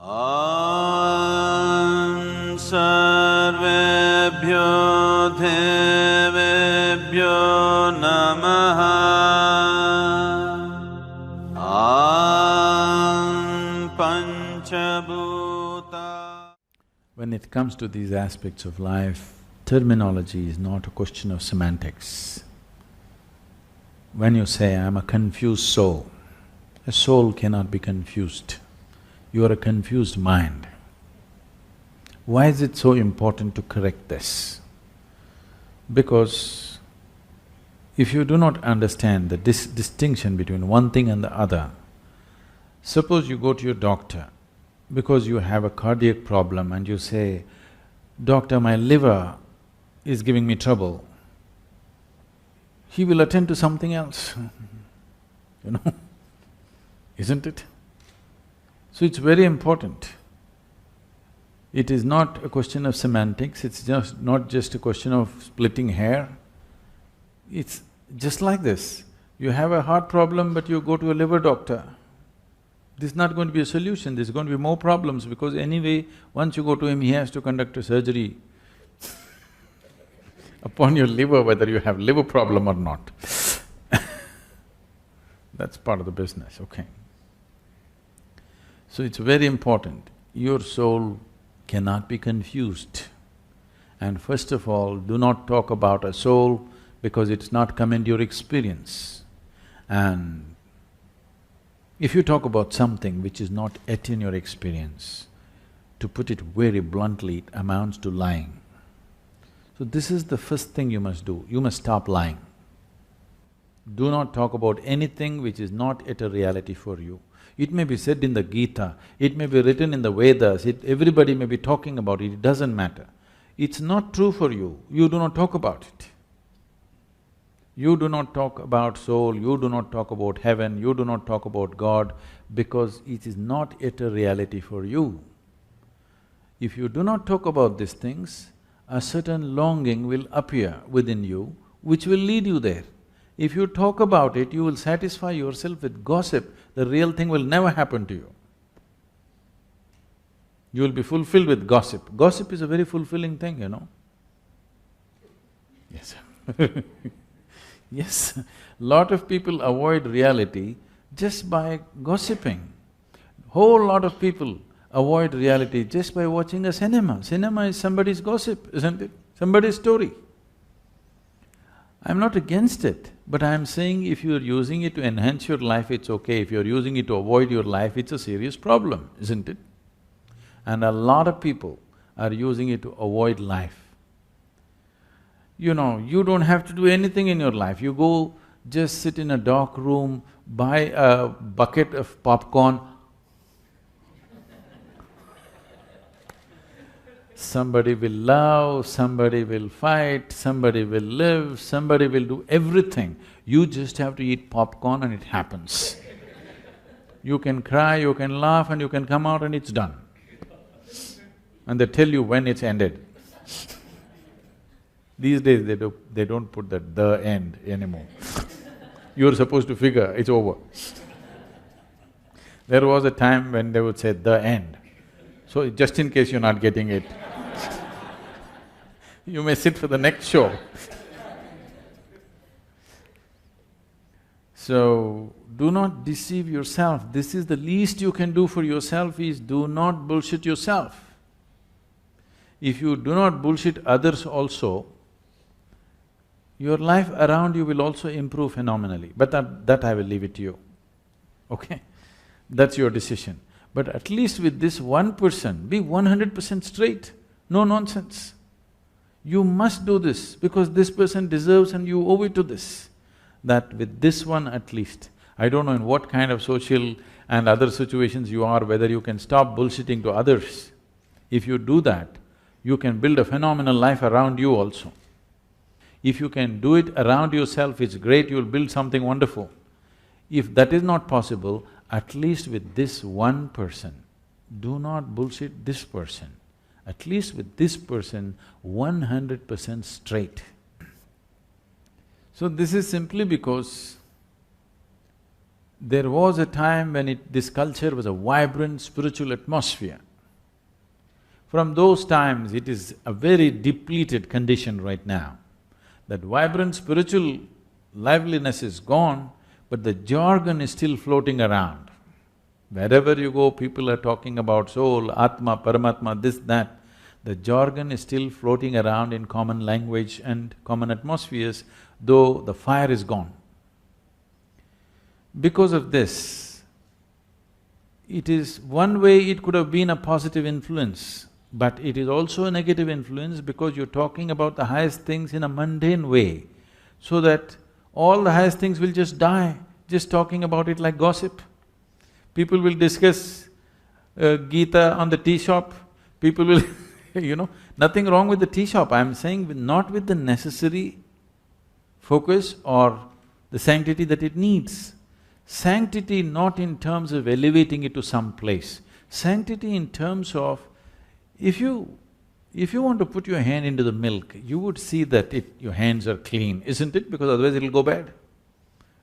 Om Sarvebhyo Devebhyo Namaha. Om Panchabhuta. When it comes to these aspects of life, terminology is not a question of semantics. When you say, I'm a confused soul, a soul cannot be confused. You are a confused mind. Why is it so important to correct this? Because if you do not understand the distinction between one thing and the other, suppose you go to your doctor because you have a cardiac problem and you say, "Doctor, my liver is giving me trouble." He will attend to something else, you know, isn't it? So it's very important. It is not a question of semantics, it's just not just a question of splitting hair. It's just like this. You have a heart problem but you go to a liver doctor. This is not going to be a solution, there's going to be more problems because anyway, once you go to him, he has to conduct a surgery upon your liver, whether you have liver problem or not. That's part of the business, okay. So it's very important, your soul cannot be confused. And first of all, do not talk about a soul because it's not come into your experience. And if you talk about something which is not yet in your experience, to put it very bluntly, it amounts to lying. So this is the first thing you must do, you must stop lying. Do not talk about anything which is not yet a reality for you. It may be said in the Gita, it may be written in the Vedas, everybody may be talking about it, it doesn't matter. It's not true for you, you do not talk about it. You do not talk about soul, you do not talk about heaven, you do not talk about God because it is not yet a reality for you. If you do not talk about these things, a certain longing will appear within you which will lead you there. If you talk about it, you will satisfy yourself with gossip, the real thing will never happen to you. You will be fulfilled with gossip. Gossip is a very fulfilling thing, you know. Yes. Yes, lot of people avoid reality just by gossiping. Whole lot of people avoid reality just by watching a cinema. Cinema is somebody's gossip, isn't it? Somebody's story. I'm not against it, but I'm saying if you're using it to enhance your life, it's okay. If you're using it to avoid your life, it's a serious problem, isn't it? And a lot of people are using it to avoid life. You know, you don't have to do anything in your life. You go just sit in a dark room, buy a bucket of popcorn. Somebody will love, somebody will fight, somebody will live, somebody will do everything. You just have to eat popcorn and it happens. You can cry, you can laugh and you can come out and it's done. And they tell you when it's ended. These days they don't put the end anymore. You're supposed to figure it's over. There was a time when they would say the end. So just in case you're not getting it, you may sit for the next show. So, do not deceive yourself. This is the least you can do for yourself is do not bullshit yourself. If you do not bullshit others also, your life around you will also improve phenomenally, but that I will leave it to you, okay? That's your decision. But at least with this 1%, be 100% straight, no nonsense. You must do this because this person deserves and you owe it to this. That with this one at least, I don't know in what kind of social and other situations you are, whether you can stop bullshitting to others. If you do that, you can build a phenomenal life around you also. If you can do it around yourself, it's great, you'll build something wonderful. If that is not possible, at least with this one person, do not bullshit this person. At least with this person, 100% straight. So this is simply because There was a time when this culture was a vibrant spiritual atmosphere. From those times, it is a very depleted condition right now. That vibrant spiritual liveliness is gone, but the jargon is still floating around. Wherever you go, people are talking about soul, atma, paramatma, this, that. The jargon is still floating around in common language and common atmospheres, though the fire is gone. Because of this, it is… one way it could have been a positive influence, but it is also a negative influence because you're talking about the highest things in a mundane way, so that all the highest things will just die, just talking about it like gossip. People will discuss Gita on the tea shop, people will nothing wrong with the tea shop, I'm saying not with the necessary focus or the sanctity that it needs. Sanctity not in terms of elevating it to some place, sanctity in terms of if you want to put your hand into the milk, you would see that your hands are clean, isn't it? Because otherwise it'll go bad.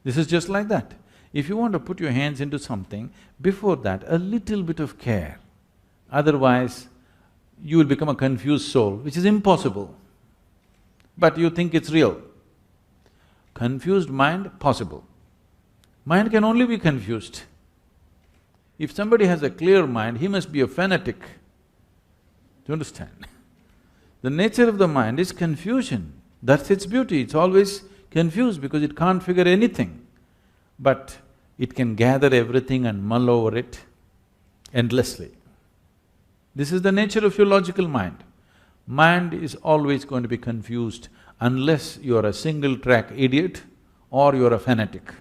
This is just like that. If you want to put your hands into something, before that, a little bit of care. Otherwise, you will become a confused soul, which is impossible. But you think it's real. Confused mind, possible. Mind can only be confused. If somebody has a clear mind, he must be a fanatic. Do you understand? The nature of the mind is confusion. That's its beauty, it's always confused because it can't figure anything. But it can gather everything and mull over it endlessly. This is the nature of your logical mind. Mind is always going to be confused unless you're a single-track idiot or you're a fanatic.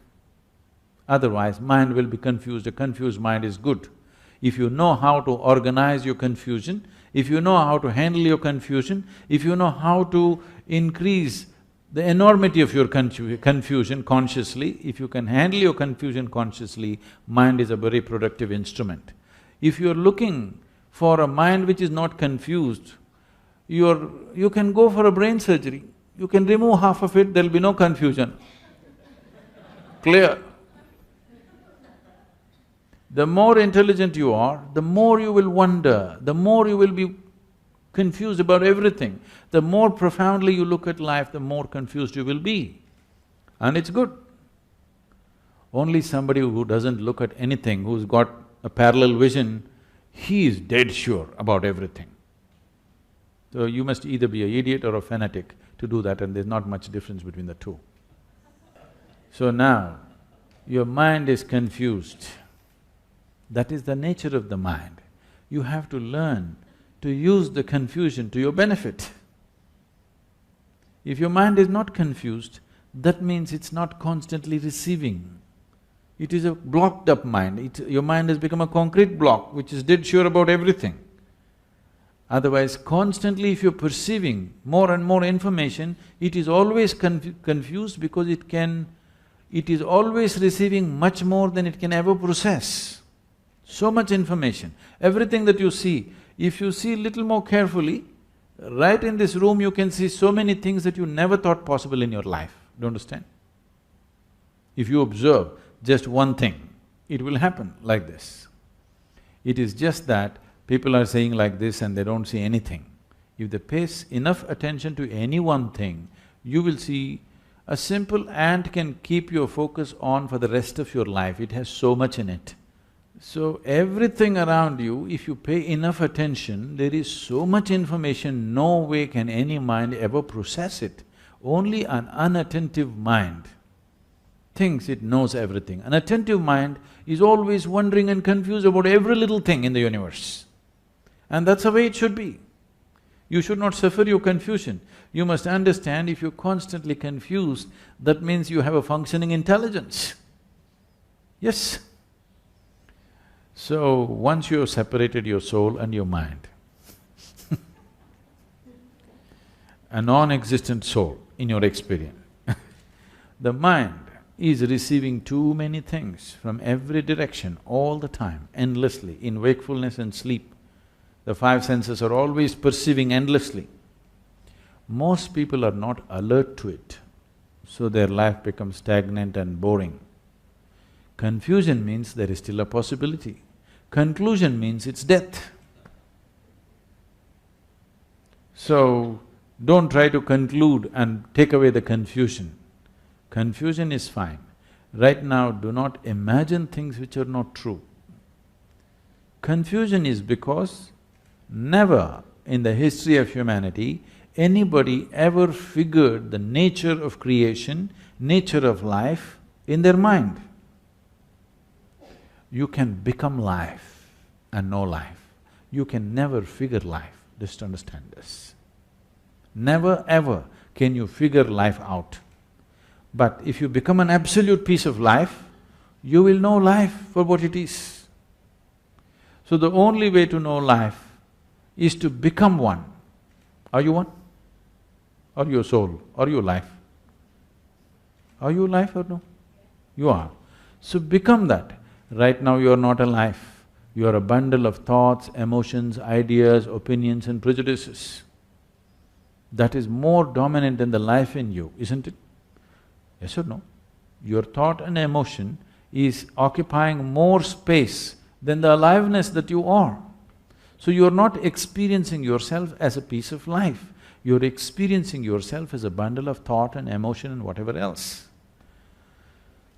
Otherwise, mind will be confused. A confused mind is good. If you know how to organize your confusion, if you know how to handle your confusion, if you know how to increase the enormity of your confusion consciously, if you can handle your confusion consciously, mind is a very productive instrument. If you're looking for a mind which is not confused, you can go for a brain surgery. You can remove half of it, there'll be no confusion. Clear. The more intelligent you are, the more you will wonder, the more you will be confused about everything. The more profoundly you look at life, the more confused you will be. And it's good. Only somebody who doesn't look at anything, who's got a parallel vision, he is dead sure about everything. So you must either be an idiot or a fanatic to do that, and there's not much difference between the two. So now, your mind is confused. That is the nature of the mind. You have to learn to use the confusion to your benefit. If your mind is not confused, that means it's not constantly receiving. It is a blocked up mind, your mind has become a concrete block which is dead sure about everything. Otherwise, constantly if you're perceiving more and more information, it is always confused because it is always receiving much more than it can ever process. So much information, everything that you see, if you see little more carefully, right in this room you can see so many things that you never thought possible in your life, do you understand? If you observe just one thing, it will happen like this. It is just that people are saying like this and they don't see anything. If they pay enough attention to any one thing, you will see a simple ant can keep your focus on for the rest of your life, it has so much in it. So everything around you, if you pay enough attention, there is so much information, no way can any mind ever process it. Only an unattentive mind thinks it knows everything. An attentive mind is always wondering and confused about every little thing in the universe. And that's the way it should be. You should not suffer your confusion. You must understand if you're constantly confused, that means you have a functioning intelligence. Yes. So, once you have separated your soul and your mind, a non-existent soul in your experience, the mind is receiving too many things from every direction, all the time, endlessly, in wakefulness and sleep. The five senses are always perceiving endlessly. Most people are not alert to it, so their life becomes stagnant and boring. Confusion means there is still a possibility. Conclusion means it's death. So, don't try to conclude and take away the confusion. Confusion is fine. Right now, do not imagine things which are not true. Confusion is because never in the history of humanity anybody ever figured the nature of creation, nature of life in their mind. You can become life and know life. You can never figure life, just understand this. Never ever can you figure life out. But if you become an absolute piece of life, you will know life for what it is. So the only way to know life is to become one. Are you one? Are you a soul? Are you life? Are you life or no? You are. So become that. Right now you are not alive. You are a bundle of thoughts, emotions, ideas, opinions and prejudices. That is more dominant than the life in you, isn't it? Yes or no? Your thought and emotion is occupying more space than the aliveness that you are. So you are not experiencing yourself as a piece of life, you are experiencing yourself as a bundle of thought and emotion and whatever else.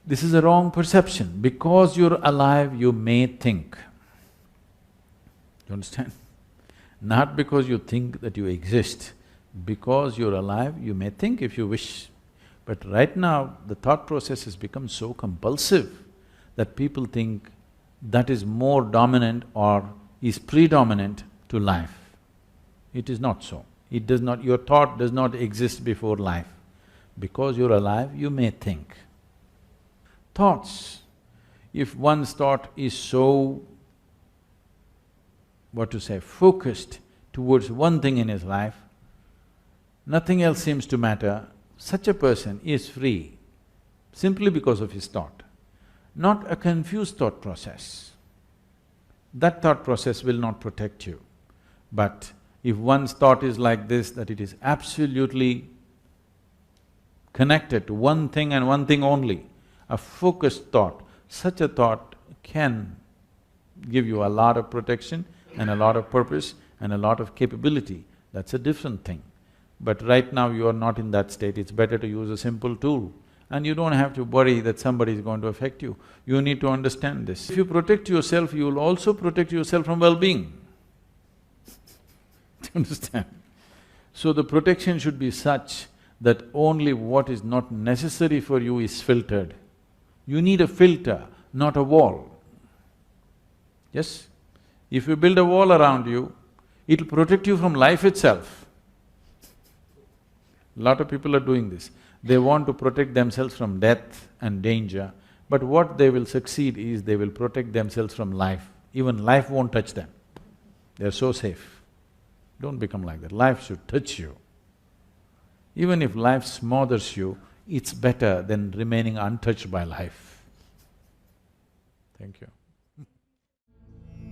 This is a wrong perception. Because you're alive, you may think. You understand? Not because you think that you exist. Because you're alive, you may think if you wish. But right now, the thought process has become so compulsive that people think that is more dominant or is predominant to life. It is not so. It does not… your thought does not exist before life. Because you're alive, you may think. Thoughts, if one's thought is so, focused towards one thing in his life, nothing else seems to matter, such a person is free simply because of his thought, not a confused thought process. That thought process will not protect you. But if one's thought is like this, that it is absolutely connected to one thing and one thing only, a focused thought, such a thought can give you a lot of protection and a lot of purpose and a lot of capability. That's a different thing. But right now you are not in that state, it's better to use a simple tool. And you don't have to worry that somebody is going to affect you. You need to understand this. If you protect yourself, you will also protect yourself from well-being. Understand? So the protection should be such that only what is not necessary for you is filtered. You need a filter, not a wall. Yes? If you build a wall around you, it'll protect you from life itself. Lot of people are doing this. They want to protect themselves from death and danger, but what they will succeed is they will protect themselves from life. Even life won't touch them. They're so safe. Don't become like that. Life should touch you. Even if life smothers you, it's better than remaining untouched by life. Thank you.